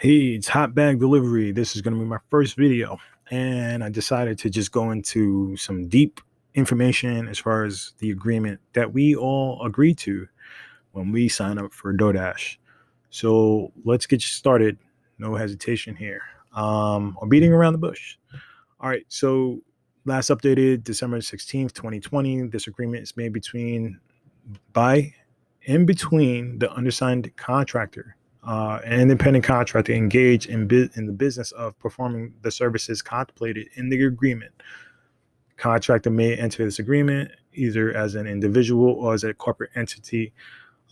Hey, it's hot bag delivery. This is going to be my first video, and I decided to just go into some deep information as far as the agreement that we all agreed to when we sign up for DoorDash. So let's get started. No hesitation here, or beating around the bush. All right. So last updated December 16th, 2020. This agreement is made by in between the undersigned contractor, an independent contractor engaged in the business of performing the services contemplated in the agreement. Contractor may enter this agreement either as an individual or as a corporate entity.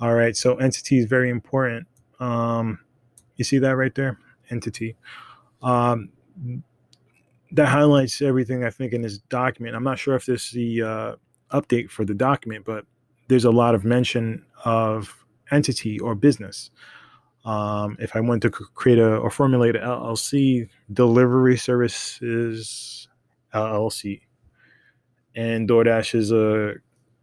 All right, so entity is very important. You see that right there? Entity. Um, that highlights everything I think in this document. I'm not sure if this is the update for the document, but there's a lot of mention of entity or business. If I want to create or formulate an LLC, delivery services LLC, and DoorDash is a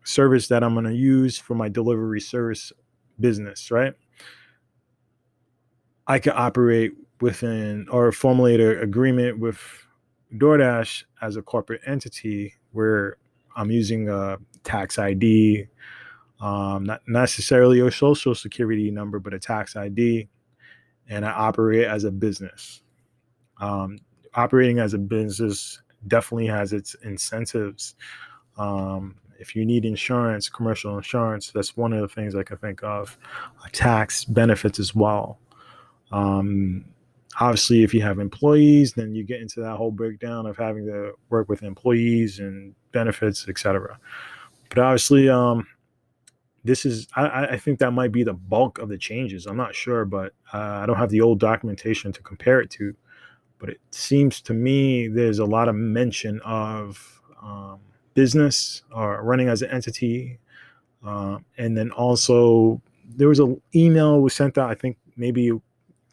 service that I'm going to use for my delivery service business, right? I can operate within or formulate an agreement with DoorDash as a corporate entity where I'm using a tax ID, not necessarily a social security number, but a tax ID, and I operate as a business. Um, Operating as a business definitely has its incentives. If you need insurance, commercial insurance, that's one of the things I can think of. Tax benefits as well. Um, Obviously, if you have employees, then you get into that whole breakdown of having to work with employees and benefits, etc. But obviously, I think that might be the bulk of the changes. I'm not sure, but I don't have the old documentation to compare it to. But it seems to me there's a lot of mention of business or running as an entity. And then also there was an email was sent out, I think maybe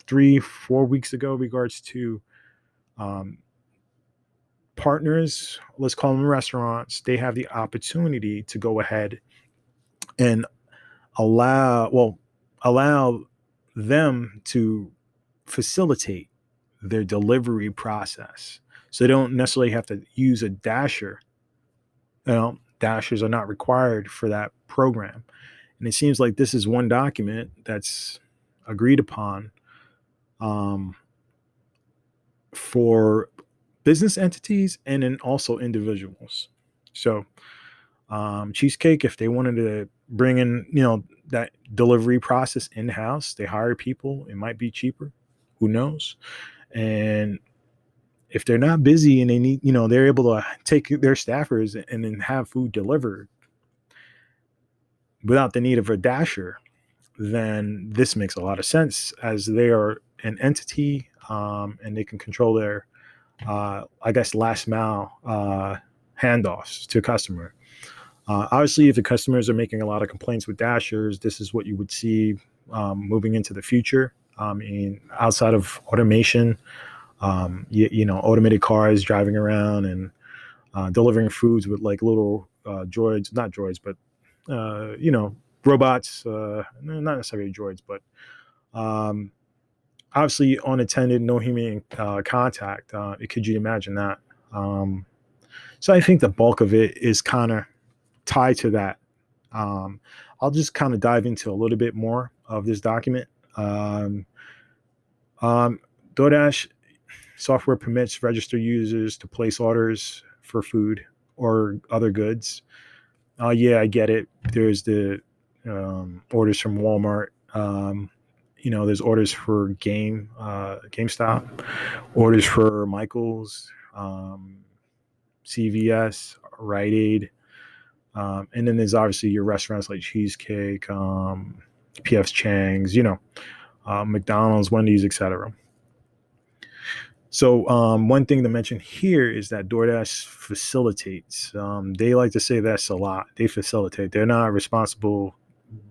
3-4 weeks ago, regards to um, partners, let's call them restaurants. They have the opportunity to go ahead and allow them to facilitate their delivery process. So they don't necessarily have to use a dasher. Dashers are not required for that program. And it seems like this is one document that's agreed upon for business entities and then also individuals. So Cheesecake, if they wanted to bring in, that delivery process in-house, they hire people. It might be cheaper. Who knows? And if they're not busy and they need, they're able to take their staffers and then have food delivered without the need of a dasher, then this makes a lot of sense as they are an entity, and they can control their, I guess, last mile handoffs to customer. Obviously, if the customers are making a lot of complaints with dashers, this is what you would see moving into the future. Outside of automation, automated cars driving around and delivering foods with like little droids, not droids, but robots, not necessarily droids, but obviously unattended, no human contact. Could you imagine that? So I think the bulk of it is kind of tied to that. I'll just kind of dive into a little bit more of this document. DoorDash software permits registered users to place orders for food or other goods. Yeah, I get it. There's the orders from Walmart. There's orders for GameStop, orders for Michael's, CVS, Rite Aid. And then there's obviously your restaurants like Cheesecake, PF's Chang's, McDonald's, Wendy's, etc. So one thing to mention here is that DoorDash facilitates. They like to say that's a lot. They facilitate. They're not responsible.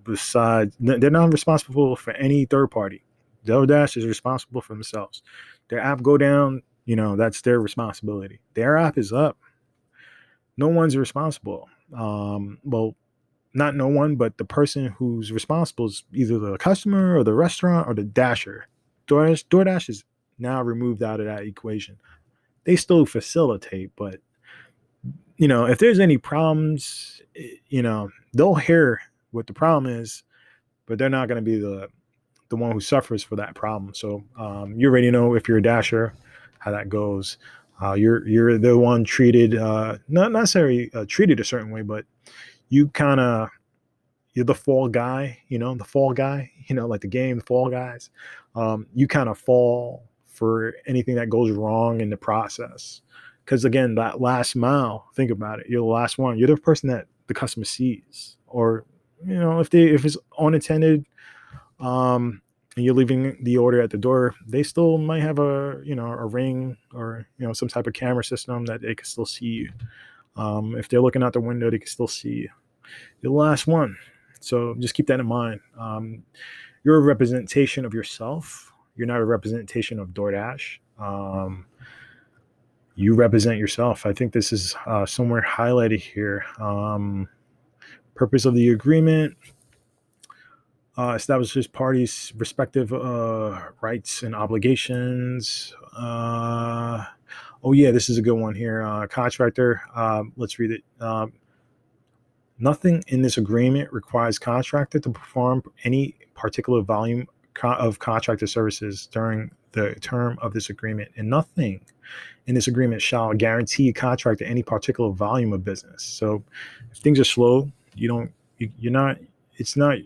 They're not responsible for any third party. DoorDash is responsible for themselves. Their app go down, that's their responsibility. Their app is up. No one's responsible. Well, not no one, but the person who's responsible is either the customer or the restaurant or the dasher. DoorDash is now removed out of that equation. They still facilitate, but if there's any problems, they'll hear what the problem is, but they're not going to be the one who suffers for that problem. So you already know, if you're a dasher, how that goes. You're the one treated, not necessarily treated a certain way, but you kind of, you're the fall guy, the fall guy, like the game, the Fall Guys. You kind of fall for anything that goes wrong in the process. Because again, that last mile, think about it. You're the last one. You're the person that the customer sees, or if it's unattended, and you're leaving the order at the door, they still might have a ring, or some type of camera system that they can still see you. If they're looking out the window, they can still see you. You're the last one. So just keep that in mind. You're a representation of yourself. You're not a representation of DoorDash. You represent yourself. I think this is somewhere highlighted here. Purpose of the agreement: establishes parties' respective rights and obligations. Oh yeah, this is a good one here. Contractor. Let's read it. Nothing in this agreement requires contractor to perform any particular volume of contractor services during the term of this agreement, and nothing in this agreement shall guarantee a contractor any particular volume of business. So if things are slow, you're not, it's not,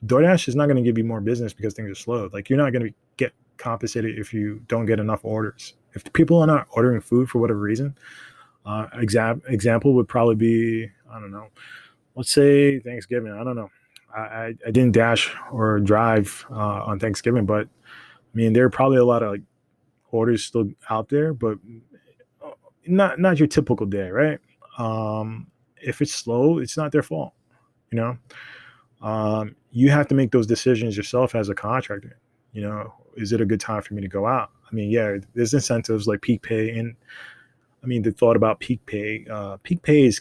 DoorDash is not going to give you more business because things are slow. Like, you're not going to get compensated if you don't get enough orders. If people are not ordering food for whatever reason, example would probably be, I don't know, let's say Thanksgiving. I don't know. I didn't dash or drive on Thanksgiving, but I mean, there are probably a lot of orders still out there, but not your typical day, right? If it's slow, it's not their fault. You have to make those decisions yourself as a contractor. Is it a good time for me to go out? I mean, yeah, there's incentives like peak pay, and I mean, the thought about peak pay. Peak pay is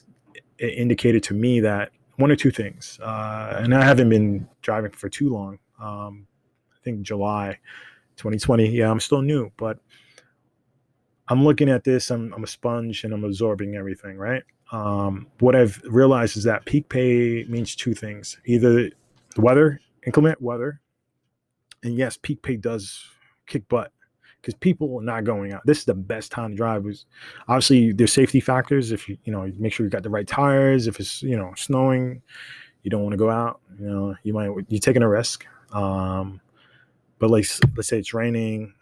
indicated to me that one or two things, and I haven't been driving for too long. I think July 2020. Yeah, I'm still new, but I'm looking at this. I'm a sponge, and I'm absorbing everything, right? What I've realized is that peak pay means two things: either the weather, inclement weather, and yes, peak pay does kick butt because people are not going out. This is the best time to drive. Obviously, there's safety factors. If you make sure you got the right tires. If it's snowing, you don't want to go out. You're taking a risk. But let's say it's raining.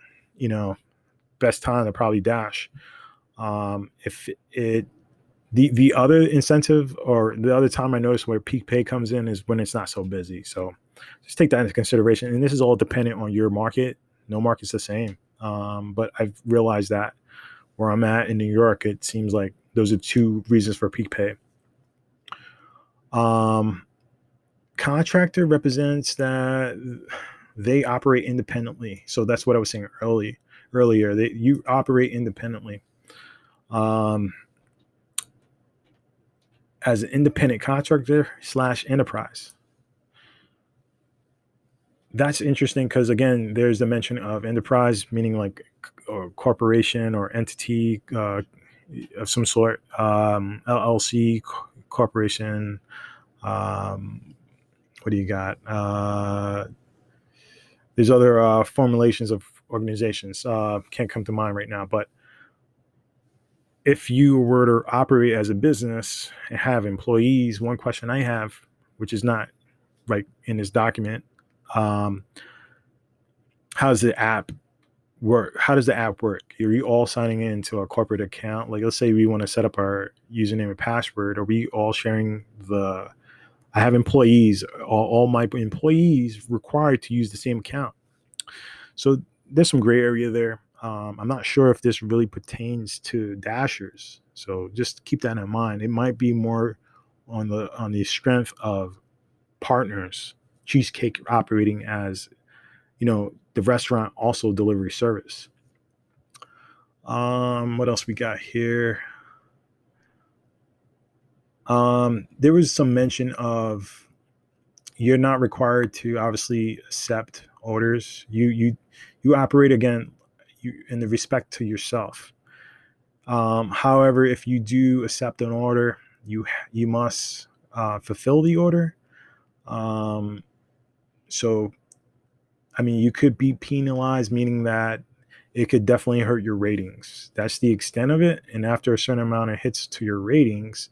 Best time to probably dash. If it the other incentive, or the other time I notice where peak pay comes in, is when it's not so busy. So just take that into consideration. And this is all dependent on your market. No market's the same. But I've realized that where I'm at in New York, it seems like those are two reasons for peak pay. Contractor represents that they operate independently. So that's what I was saying earlier. You operate independently. As an independent contractor / enterprise. That's interesting because, again, there's the mention of enterprise, meaning like a corporation or entity of some sort, LLC, corporation. What do you got? There's other formulations of organizations. Can't come to mind right now, but if you were to operate as a business and have employees, one question I have, which is not like in this document, how does the app work? How does the app work? Are you all signing into a corporate account? Like, let's say we want to set up our username and password. Are we all sharing I have employees, all my employees required to use the same account. So there's some gray area there. I'm not sure if this really pertains to dashers. So just keep that in mind. It might be more on the strength of partners, Cheesecake operating as, the restaurant also delivery service. What else we got here? There was some mention of you're not required to obviously accept orders. You operate again in the respect to yourself. However, if you do accept an order, you must fulfill the order. So, I mean, you could be penalized, meaning that it could definitely hurt your ratings. That's the extent of it. And after a certain amount of hits to your ratings,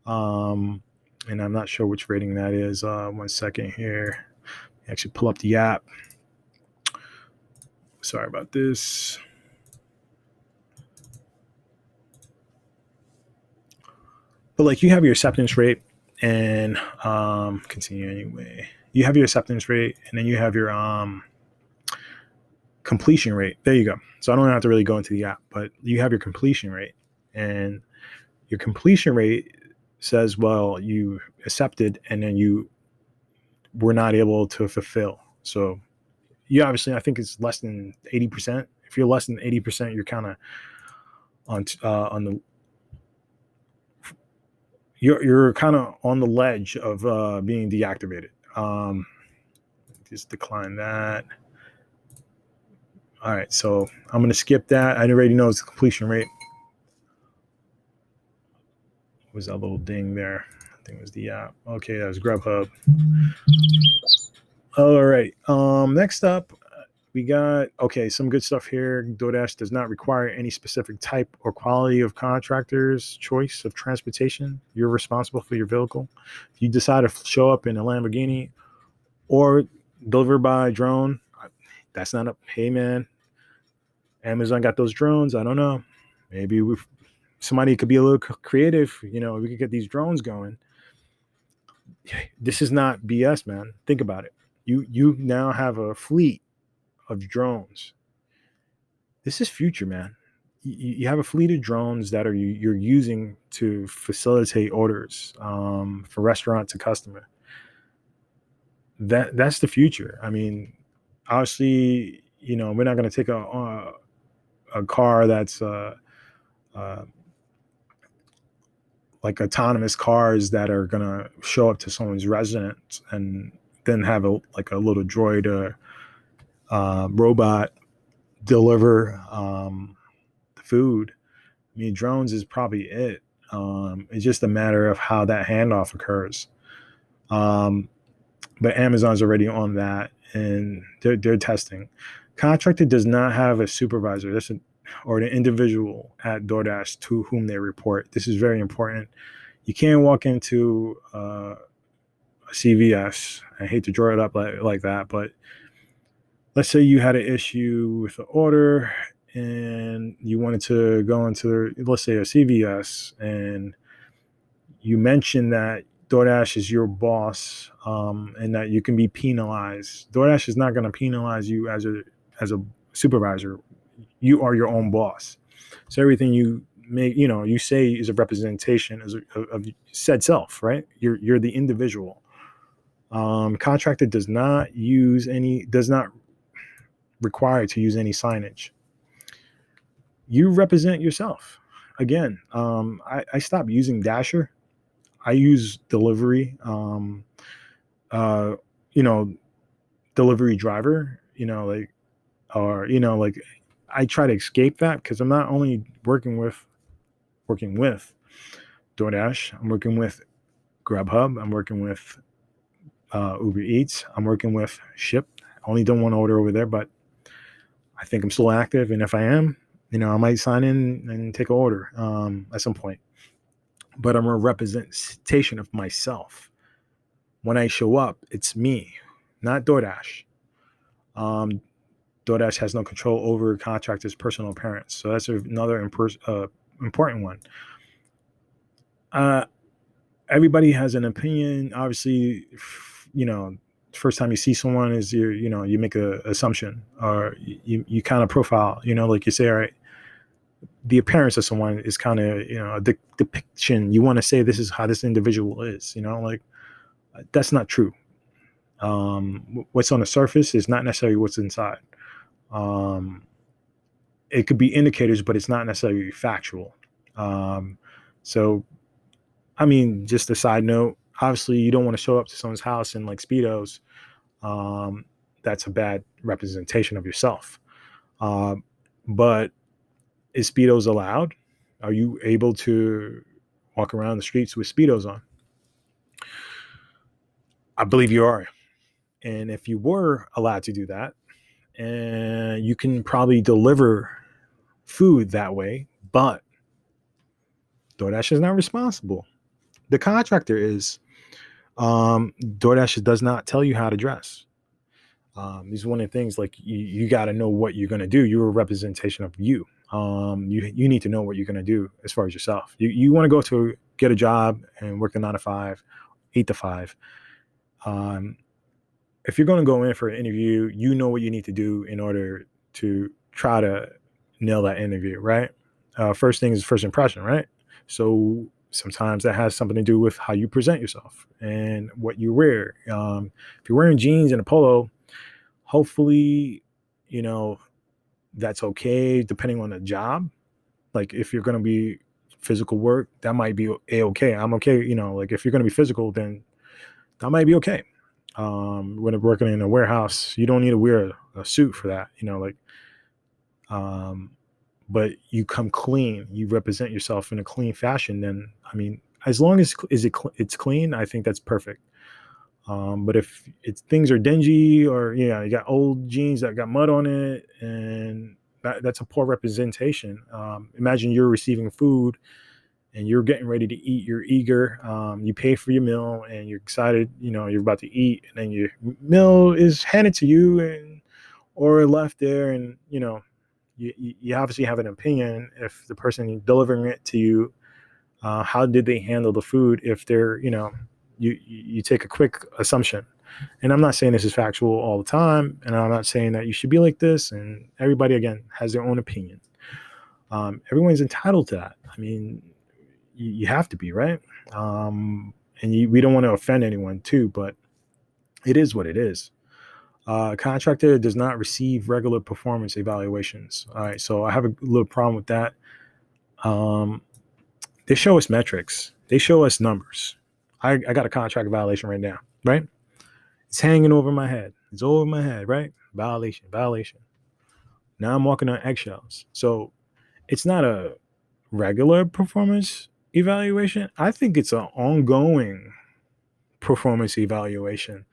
and I'm not sure which rating that is. 1 second here. Actually, pull up the app. Sorry about this. But like, you have your acceptance rate, and continue anyway. You have your acceptance rate, and then you have your completion rate. There you go. So I don't have to really go into the app, but you have your completion rate, and your completion rate says, well, you accepted, and then you were not able to fulfill. So you obviously, I think it's less than 80%. If you're less than 80%, you're kind of on the you're kind of on the ledge of being deactivated. Just decline that. All right, so I'm going to skip that. I already know it's the completion rate. What was that little ding there? I think it was the app. Okay, that was Grubhub. All right. Next up, we got, okay, some good stuff here. DoorDash does not require any specific type or quality of contractor's choice of transportation. You're responsible for your vehicle. If you decide to show up in a Lamborghini or deliver by drone, that's not a, hey man, Amazon got those drones. I don't know. Maybe somebody could be a little creative. You know, we could get these drones going. This is not BS, man. Think about it. You now have a fleet of drones. This is future, man. You have a fleet of drones that you're using to facilitate orders for restaurant to customer. That's the future. I mean, obviously, you know, we're not going to take a car that's like autonomous cars that are going to show up to someone's residence and then have a little droid or robot deliver the food. I mean, drones is probably it. It's just a matter of how that handoff occurs. But Amazon's already on that, and they're testing. Contractor does not have a supervisor. Or the individual at DoorDash to whom they report. This is very important. You can't walk into a CVS. I hate to draw it up like that, but let's say you had an issue with the order and you wanted to go into, let's say, a CVS, and you mentioned that DoorDash is your boss and that you can be penalized. DoorDash is not going to penalize you as a supervisor. You are your own boss. So everything you make, you know, you say is a representation of said self, right? You're the individual. Contractor does not require to use any signage. You represent yourself. Again, I stopped using Dasher. I use delivery, you know, delivery driver, you know, like, or, you know, like, I try to escape that because I'm not only working with DoorDash, I'm working with Grubhub, I'm working with Uber Eats, I'm working with Ship. I only don't want to order over there, but I think I'm still active, and if I am, you know, I might sign in and take an order at some point. But I'm a representation of myself. When I show up, it's me, not DoorDash. DoorDash has no control over contractors' personal appearance. So that's another important one. Everybody has an opinion. Obviously, you know, first time you see someone is you make an assumption, or you kind of profile, you know, like you say, all right, the appearance of someone is kind of, you know, a depiction. You want to say this is how this individual is, you know, like that's not true. What's on the surface is not necessarily what's inside. It could be indicators, but it's not necessarily factual. So, I mean, just a side note, obviously you don't want to show up to someone's house in like Speedos. that's a bad representation of yourself. But is Speedos allowed? Are you able to walk around the streets with Speedos on? I believe you are. And if you were allowed to do that, and you can probably deliver food that way, but DoorDash is not responsible. The contractor is. DoorDash does not tell you how to dress. These are one of the things, like you got to know what you're going to do. You're a representation of you. You need to know what you're going to do as far as yourself. You want to go to get a job and work the 9 to 5, 8 to 5. If you're going to go in for an interview, you know what you need to do in order to try to nail that interview, right? First thing is first impression, right? So sometimes that has something to do with how you present yourself and what you wear. If you're wearing jeans and a polo, hopefully, that's okay depending on the job. Like if you're going to be physical work, that might be okay. I'm okay. Like if you're going to be physical, then that might be okay. When working in a warehouse, you don't need to wear a suit for that, but you come clean, you represent yourself in a clean fashion, then, as long as it's clean, I think that's perfect. But if things are dingy, or you got old jeans that got mud on it, and that's a poor representation. Imagine you're receiving food and you're getting ready to eat, you're eager, you pay for your meal and you're excited, you're about to eat, and then your meal is handed to you or left there, and you obviously have an opinion if the person delivering it to you, how did they handle the food? If they're, you take a quick assumption. And I'm not saying this is factual all the time, and I'm not saying that you should be like this, and everybody, again, has their own opinion. Everyone's entitled to that. You have to be, right? And we don't want to offend anyone too, but it is what it is. Contractor does not receive regular performance evaluations. All right, so I have a little problem with that. They show us metrics. They show us numbers. I got a contract violation right now, right? It's hanging over my head. It's over my head, right? Violation. Now I'm walking on eggshells. So it's not a regular performance evaluation. I think it's an ongoing performance evaluation.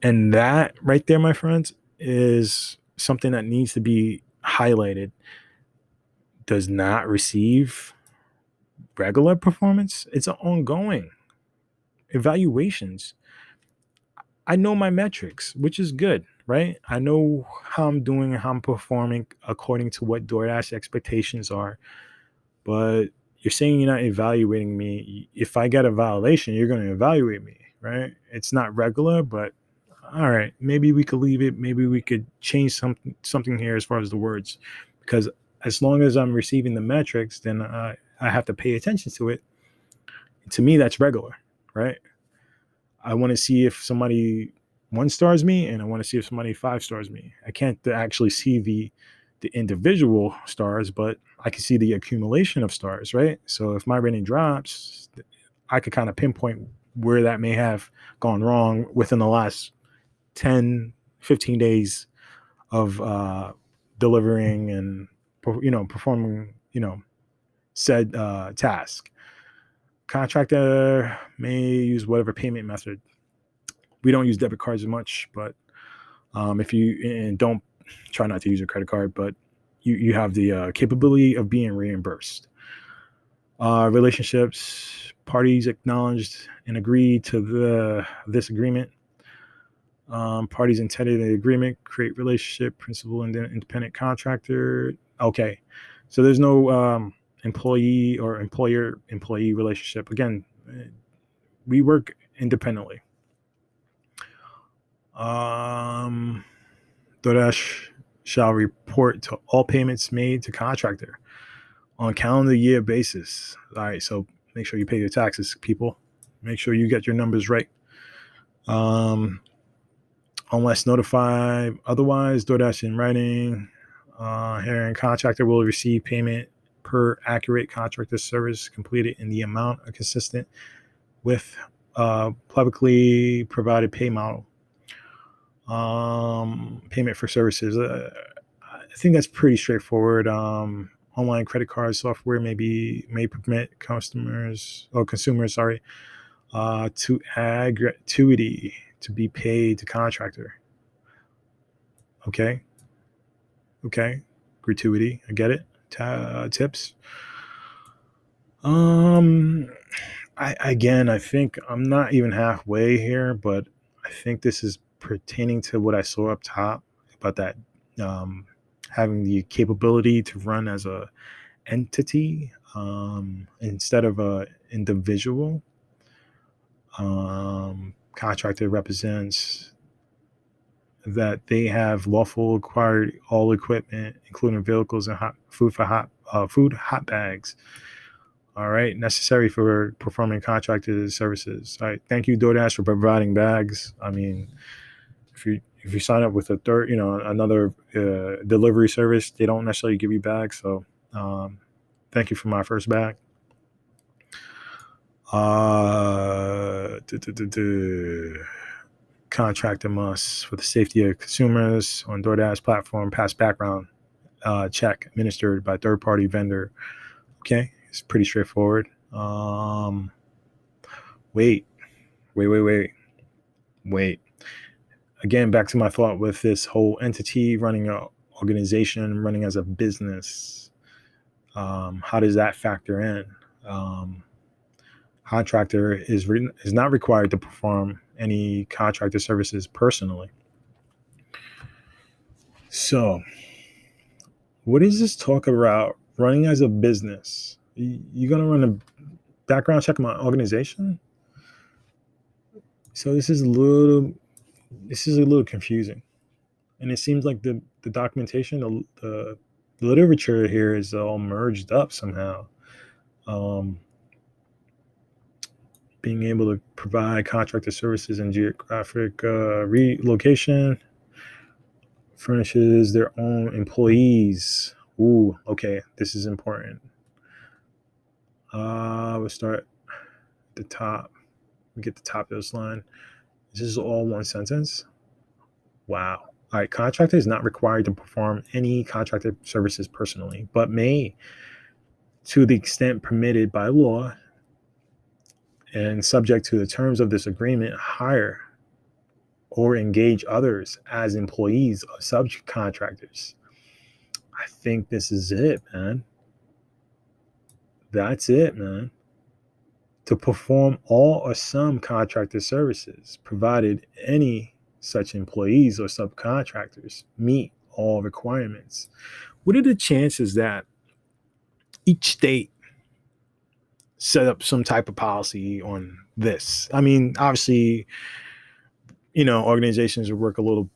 And that right there, my friends, is something that needs to be highlighted. Does not receive regular performance. It's an ongoing evaluations. I know my metrics, which is good, right? I know how I'm doing, how I'm performing according to what DoorDash expectations are. But you're saying you're not evaluating me. If I get a violation, you're going to evaluate me, right? It's not regular, but all right, maybe we could leave it. Maybe we could change something here as far as the words, because as long as I'm receiving the metrics, then I have to pay attention to it. To me, that's regular, right? I want to see if somebody 1 stars me, and I want to see if somebody 5 stars me. I can't actually see the individual stars, but I can see the accumulation of stars, right? So if my rating drops, I could kind of pinpoint where that may have gone wrong within the last 10, 15 days of delivering and performing said task. Contractor may use whatever payment method. We don't use debit cards as much, but if you don't, try not to use a credit card, but you have the capability of being reimbursed. Relationships, parties acknowledged and agreed to this agreement. Parties intended in the agreement create relationship, principal and independent contractor. Okay, so there's no employee or employee relationship. Again, we work independently. DoorDash shall report to all payments made to contractor on calendar year basis. All right, so make sure you pay your taxes, people. Make sure you get your numbers right. Unless notified otherwise, DoorDash in writing, herein contractor will receive payment per accurate contractor service completed in the amount consistent with publicly provided pay model. Payment for services. I think that's pretty straightforward. Online credit card software may permit consumers, sorry, to add gratuity to be paid to contractor. Okay, gratuity. I get it. Tips. Um, I think I'm not even halfway here, but I think this is pertaining to what I saw up top about that um, having the capability to run as a entity instead of a individual. Contractor represents that they have lawful acquired all equipment, including vehicles and hot bags. All right, necessary for performing contracted services. All right, thank you, DoorDash, for providing bags. I mean, if you sign up with a third, another delivery service, they don't necessarily give you bags. So, thank you for my first bag. Contractor must, for the safety of consumers on DoorDash platform, pass background check administered by third-party vendor. Okay, it's pretty straightforward. Wait. Again, back to my thought with this whole entity running an organization, running as a business. How does that factor in? Contractor is not required to perform any contractor services personally. So, what is this talk about running as a business? You gonna run a background check on my organization? So this is a little confusing, and it seems like the documentation, the literature here is all merged up somehow. Being able to provide contractor services in geographic relocation, furnishes their own employees. Ooh, okay, this is important. We'll start at the top. We get the top of this line. This is all one sentence. Wow. All right, contractor is not required to perform any contractor services personally, but may, to the extent permitted by law and subject to the terms of this agreement, hire or engage others as employees or subcontractors. I think this is it, man. That's it, man. To perform all or some contractor services, provided any such employees or subcontractors meet all requirements. What are the chances that each state set up some type of policy on this? I mean, obviously, organizations would work a little.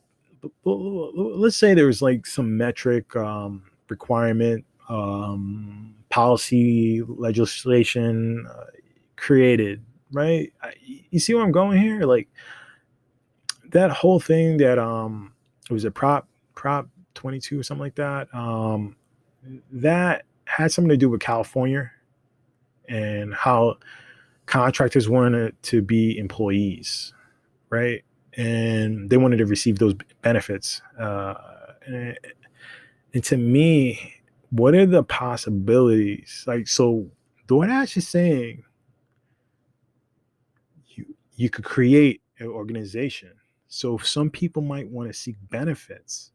Let's say there was like some metric requirement, policy legislation created, right? You see where I'm going here? Like that whole thing that it was a prop 22 or something like that. That had something to do with California and how contractors wanted to be employees, right? And they wanted to receive those benefits. And to me, what are the possibilities? Like, so DoorDash is saying you could create an organization. So some people might want to seek benefits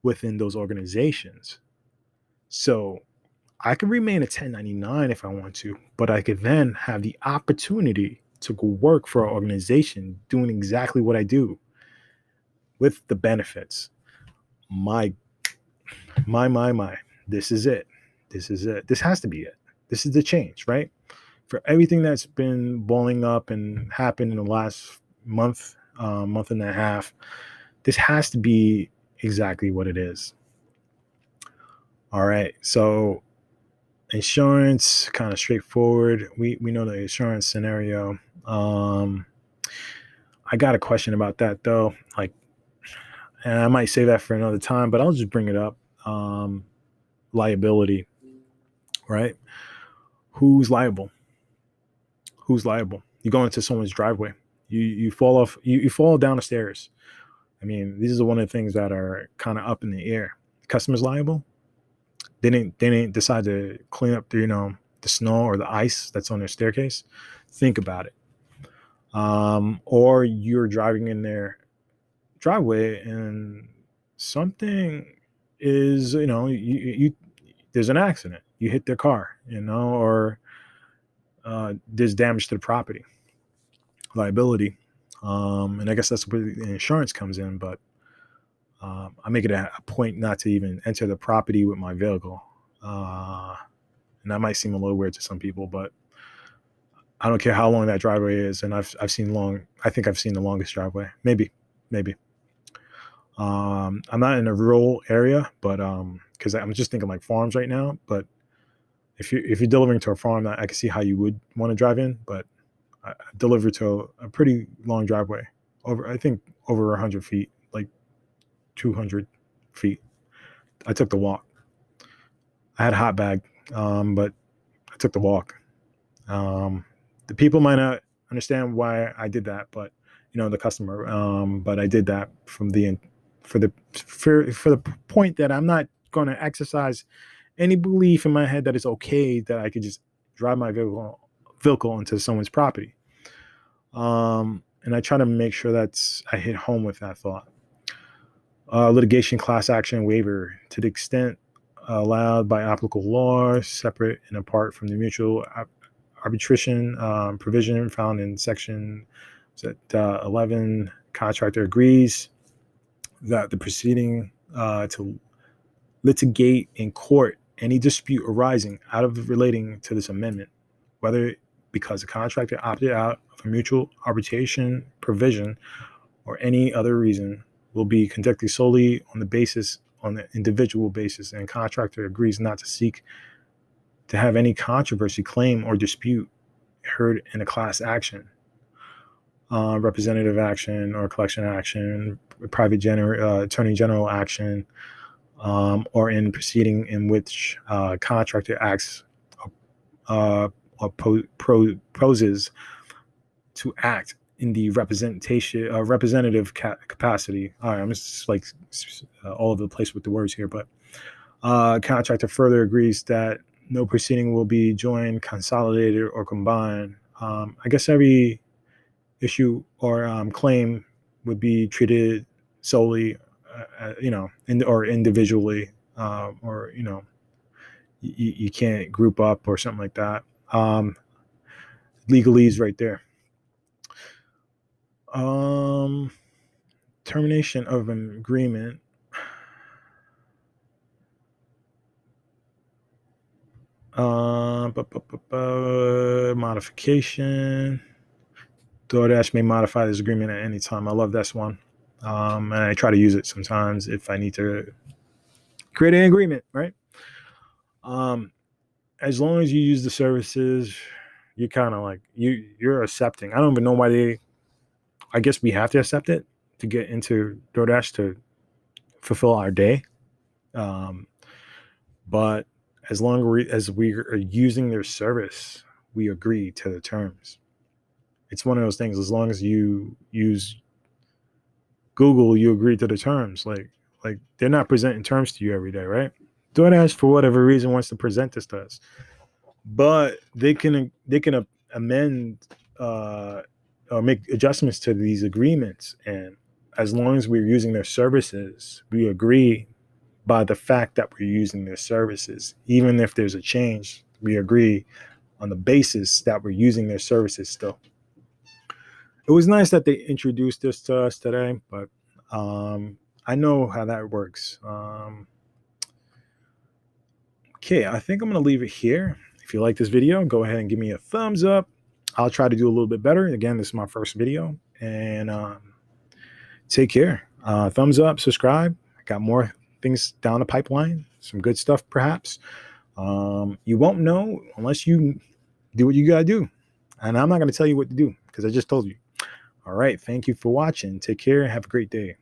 within those organizations. So I could remain a 1099 if I want to, but I could then have the opportunity to go work for an organization doing exactly what I do with the benefits. My. This is it. This has to be it. This is the change, right? For everything that's been boiling up and happened in the last month and a half, this has to be exactly what it is. All right. So insurance, kind of straightforward. We know the insurance scenario. I got a question about that though. Like, and I might save that for another time, but I'll just bring it up. Liability, right? Who's liable? You go into someone's driveway. You fall off. You fall down the stairs. I mean, these are one of the things that are kind of up in the air. The customer's liable. They didn't decide to clean up the snow or the ice that's on their staircase. Think about it. Or you're driving in their driveway and something is, you there's an accident. You hit their car, or there's damage to the property, liability. And I guess that's where the insurance comes in. But I make it a point not to even enter the property with my vehicle. And that might seem a little weird to some people, but I don't care how long that driveway is. And I've seen long. I think I've seen the longest driveway. Maybe. I'm not in a rural area, but because I'm just thinking like farms right now. But if you're delivering to a farm, I can see how you would want to drive in. But I delivered to a pretty long driveway, I think over 100 feet, like 200 feet. I took the walk. I had a hot bag, but I took the walk. The people might not understand why I did that, but the customer. But I did that for the point that I'm not going to exercise any belief in my head that it's okay that I could just drive my vehicle into someone's property. And I try to make sure I hit home with that thought. Litigation class action waiver to the extent allowed by applicable law, separate and apart from the mutual arbitration provision found in section 11. Contractor agrees that the proceeding to litigate in court any dispute arising out of relating to this amendment, whether because the contractor opted out of a mutual arbitration provision or any other reason, will be conducted solely on the individual basis, and contractor agrees not to seek to have any controversy, claim, or dispute heard in a class action, representative action or collection action, private attorney general action, or in proceeding in which contractor acts or proposes to act in the representative capacity. All right, I'm just like all over the place with the words here, but contractor further agrees that no proceeding will be joined, consolidated, or combined. I guess every issue or claim would be treated solely, or individually, or you can't group up or something like that. Legalese right there. Termination of an agreement. Modification. DoorDash may modify this agreement at any time. I love this one. And I try to use it sometimes if I need to create an agreement, right? As long as you use the services, you're kind of like, you're accepting. I don't even know why I guess we have to accept it to get into DoorDash to fulfill our day. But as long as we are using their service, we agree to the terms. It's one of those things. As long as you use Google, you agree to the terms. Like they're not presenting terms to you every day, right? DoorDash, for whatever reason, wants to present this to us, but they can amend or make adjustments to these agreements, and as long as we're using their services, we agree by the fact that we're using their services. Even if there's a change, we agree on the basis that we're using their services still. It was nice that they introduced this to us today, but I know how that works. Okay, I think I'm going to leave it here. If you like this video, go ahead and give me a thumbs up. I'll try to do a little bit better. Again, this is my first video, and take care. Thumbs up, subscribe. I got more things down the pipeline, some good stuff perhaps. You won't know unless you do what you got to do. And I'm not going to tell you what to do because I just told you. All right. Thank you for watching. Take care. Have a great day.